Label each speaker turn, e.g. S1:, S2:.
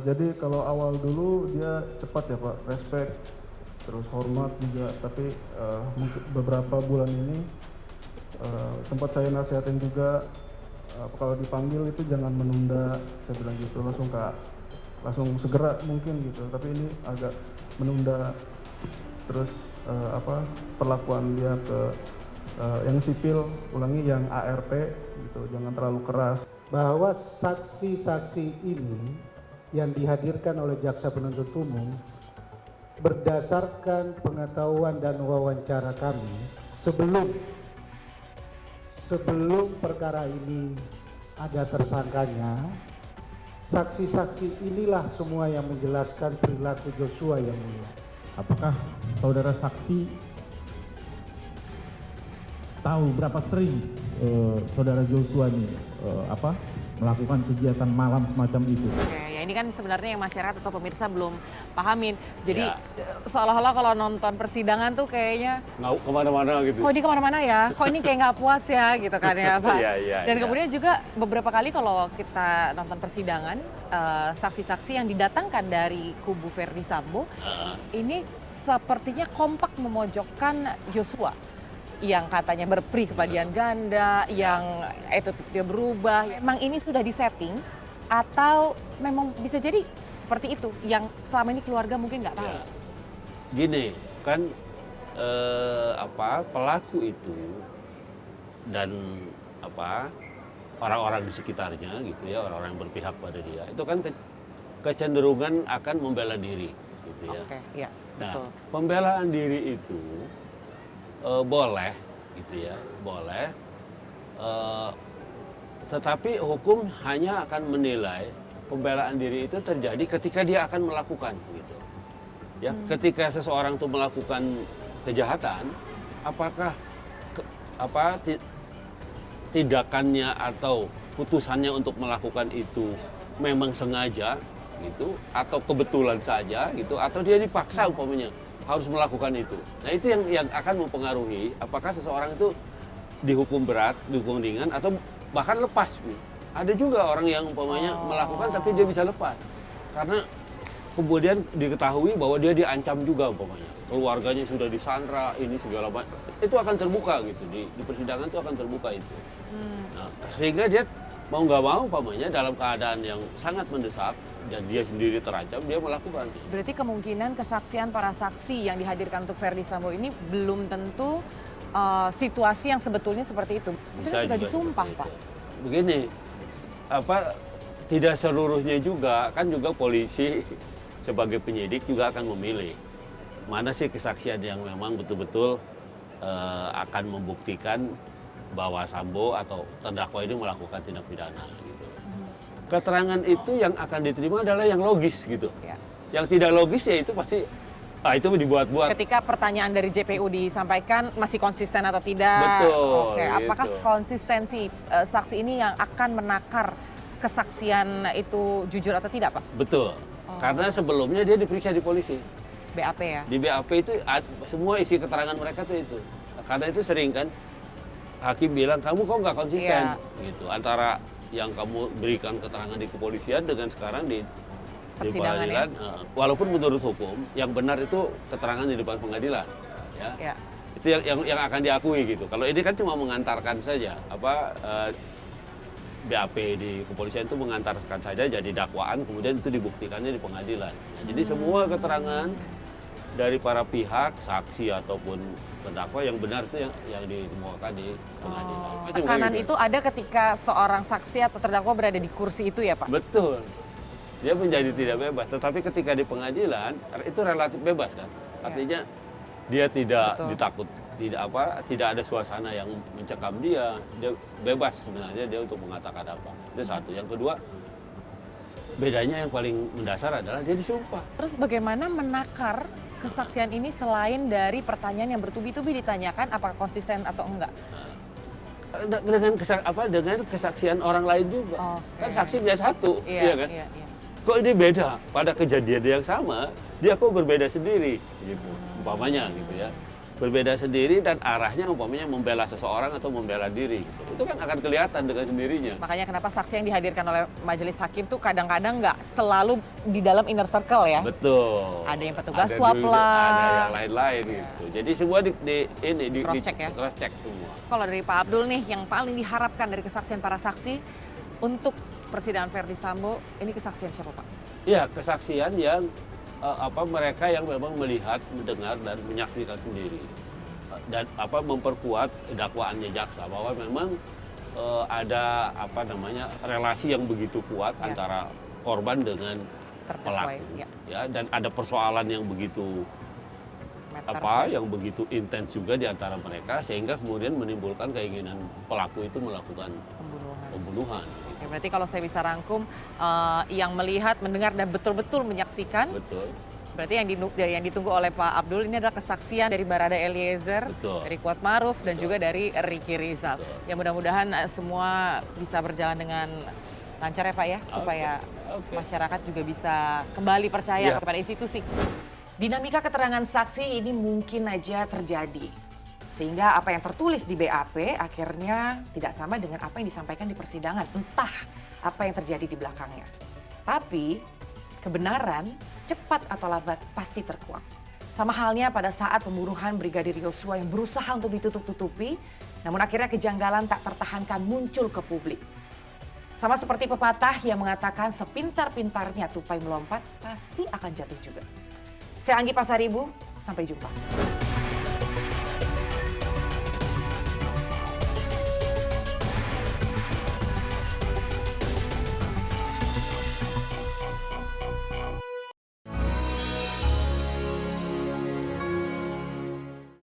S1: Jadi kalau awal dulu dia cepat ya Pak, respect, terus hormat juga. Tapi mungkin beberapa bulan ini sempat saya nasihatin juga, kalau dipanggil itu jangan menunda, saya bilang gitu, langsung segera mungkin gitu. Tapi ini agak menunda. Terus perlakuan dia ke yang sipil, ulangi yang ARP gitu, jangan terlalu keras.
S2: Bahwa saksi-saksi ini yang dihadirkan oleh jaksa penuntut umum berdasarkan pengetahuan dan wawancara kami sebelum perkara ini ada tersangkanya, saksi-saksi inilah semua yang menjelaskan perilaku Joshua yang mulia.
S3: Apakah saudara saksi tahu berapa sering saudara Joshua ini melakukan kegiatan malam semacam itu?
S4: Oke, ya ini kan sebenarnya yang masyarakat atau pemirsa belum pahamin. Jadi seolah-olah kalau nonton persidangan tuh kayaknya
S5: nggak kemana-mana gitu.
S4: kok ini kemana-mana ya, kok ini kayak nggak puas ya gitu kan ya Pak. Dan
S5: Iya.
S4: kemudian juga beberapa kali kalau kita nonton persidangan, saksi-saksi yang didatangkan dari kubu Verdi Sambo, ini sepertinya kompak memojokkan Joshua. Yang katanya berperi kebahagiaan ganda, yang attitude dia berubah. Memang ini sudah disetting atau memang bisa jadi seperti itu yang selama ini keluarga mungkin nggak tahu?
S5: Gini, kan pelaku itu dan orang-orang di sekitarnya gitu ya, orang-orang yang berpihak pada dia, itu kan kecenderungan akan membela diri gitu ya.
S4: Oke, iya,
S5: Nah,
S4: betul.
S5: pembelaan diri itu boleh gitu ya, boleh. Tetapi hukum hanya akan menilai pembelaan diri itu terjadi ketika dia akan melakukan gitu. Ya, ketika seseorang itu melakukan kejahatan, apakah tindakannya atau putusannya untuk melakukan itu memang sengaja gitu atau kebetulan saja gitu atau dia dipaksa umpamanya harus melakukan itu. Nah, itu yang akan mempengaruhi apakah seseorang itu dihukum berat, dihukum ringan atau bahkan lepas. Ada juga orang yang umpamanya melakukan tapi dia bisa lepas. Karena kemudian diketahui bahwa dia diancam juga umpamanya. Keluarganya sudah disandra, ini segala macam. Itu akan terbuka gitu di persidangan itu akan terbuka itu. Nah, sehingga dia mau nggak mau umpamanya dalam keadaan yang sangat mendesak dan dia sendiri terancam, dia melakukan.
S4: Berarti kemungkinan kesaksian para saksi yang dihadirkan untuk Verdi Sambo ini belum tentu situasi yang sebetulnya seperti itu. Itu kan sudah
S5: juga
S4: disumpah,
S5: seperti
S4: Pak.
S5: itu. Begini, tidak seluruhnya juga, kan juga polisi sebagai penyidik juga akan memilih mana sih kesaksian yang memang betul-betul akan membuktikan bahwa Sambo atau terdakwa ini melakukan tindak pidana gitu. Keterangan itu yang akan diterima adalah yang logis gitu.
S4: Ya.
S5: Yang tidak logis ya itu pasti itu dibuat-buat.
S4: Ketika pertanyaan dari JPU disampaikan masih konsisten atau tidak?
S5: Betul,
S4: Oke, apakah
S5: gitu.
S4: konsistensi saksi ini yang akan menakar kesaksian itu jujur atau tidak, Pak?
S5: Betul. Karena sebelumnya dia diperiksa di polisi.
S4: BAP ya?
S5: Di BAP itu semua isi keterangan mereka tuh itu. Karena itu sering kan hakim bilang kamu kok nggak konsisten gitu antara yang kamu berikan keterangan di kepolisian dengan sekarang di
S4: Persidangan
S5: pengadilan. Walaupun menurut hukum yang benar itu keterangan di depan pengadilan, ya.
S4: Ya.
S5: Itu yang akan diakui gitu. Kalau ini kan cuma mengantarkan saja BAP di kepolisian itu mengantarkan saja jadi dakwaan, kemudian itu dibuktikannya di pengadilan. Nah, jadi semua keterangan dari para pihak, saksi ataupun terdakwa yang benar itu yang dikemukakan di pengadilan.
S4: Tekanan itu ada ketika seorang saksi atau terdakwa berada di kursi itu ya, Pak?
S5: Betul. Dia menjadi tidak bebas, tetapi ketika di pengadilan itu relatif bebas kan. Artinya dia tidak ditakut, tidak ada suasana yang mencekam dia bebas sebenarnya dia untuk mengatakan apa. Itu satu. Yang kedua, bedanya yang paling mendasar adalah dia disumpah.
S4: Terus bagaimana menakar kesaksian ini selain dari pertanyaan yang bertubi-tubi ditanyakan apakah konsisten atau enggak?
S5: Dengan kesaksian orang lain juga. Kan saksi biasa satu, iya kan?
S4: Iya.
S5: Kok ini beda pada kejadian yang sama, dia kok berbeda sendiri gitu. Umpamanya gitu ya. berbeda sendiri dan arahnya umpamanya membela seseorang atau membela diri. Gitu. Itu kan akan kelihatan dengan sendirinya.
S4: Makanya kenapa saksi yang dihadirkan oleh majelis hakim tuh kadang-kadang nggak selalu di dalam inner circle ya.
S5: Betul.
S4: Ada yang petugas
S5: Ada
S4: swab
S5: juga,
S4: lah.
S5: Ada yang lain-lain gitu. Jadi semua di
S4: Cross-check ya?
S5: cross-check semua.
S4: Kalau dari Pak Abdul nih, yang paling diharapkan dari kesaksian para saksi untuk persidangan Verdi Sambo, ini kesaksian siapa Pak?
S5: Iya, kesaksian yang mereka yang memang melihat, mendengar dan menyaksikan sendiri dan memperkuat dakwaannya jaksa bahwa memang ada relasi yang begitu kuat
S4: Ya.
S5: antara korban dengan
S4: Terdakwa
S5: pelaku
S4: ya.
S5: dan ada persoalan yang begitu
S4: Meter,
S5: yang begitu intens juga di antara mereka sehingga kemudian menimbulkan keinginan pelaku itu melakukan pembunuhan.
S4: Oke, berarti kalau saya bisa rangkum, yang melihat, mendengar dan betul-betul menyaksikan,
S5: Betul.
S4: berarti yang ditunggu oleh Pak Abdul ini adalah kesaksian dari Barada Eliezer,
S5: Betul.
S4: dari Kuat Maruf dan
S5: Betul.
S4: juga dari Ricky Rizal.
S5: Betul.
S4: Ya mudah-mudahan semua bisa berjalan dengan lancar ya Pak ya, supaya
S5: Oke.
S4: masyarakat juga bisa kembali percaya
S5: Ya.
S4: kepada institusi. Dinamika keterangan saksi ini mungkin aja terjadi. Sehingga apa yang tertulis di BAP akhirnya tidak sama dengan apa yang disampaikan di persidangan. Entah apa yang terjadi di belakangnya. Tapi kebenaran cepat atau lambat pasti terkuak. Sama halnya pada saat pembunuhan Brigadir Yosua yang berusaha untuk ditutup-tutupi, namun akhirnya kejanggalan tak tertahankan muncul ke publik. Sama seperti pepatah yang mengatakan sepintar-pintarnya tupai melompat pasti akan jatuh juga. Saya Anggi Pasaribu, sampai jumpa.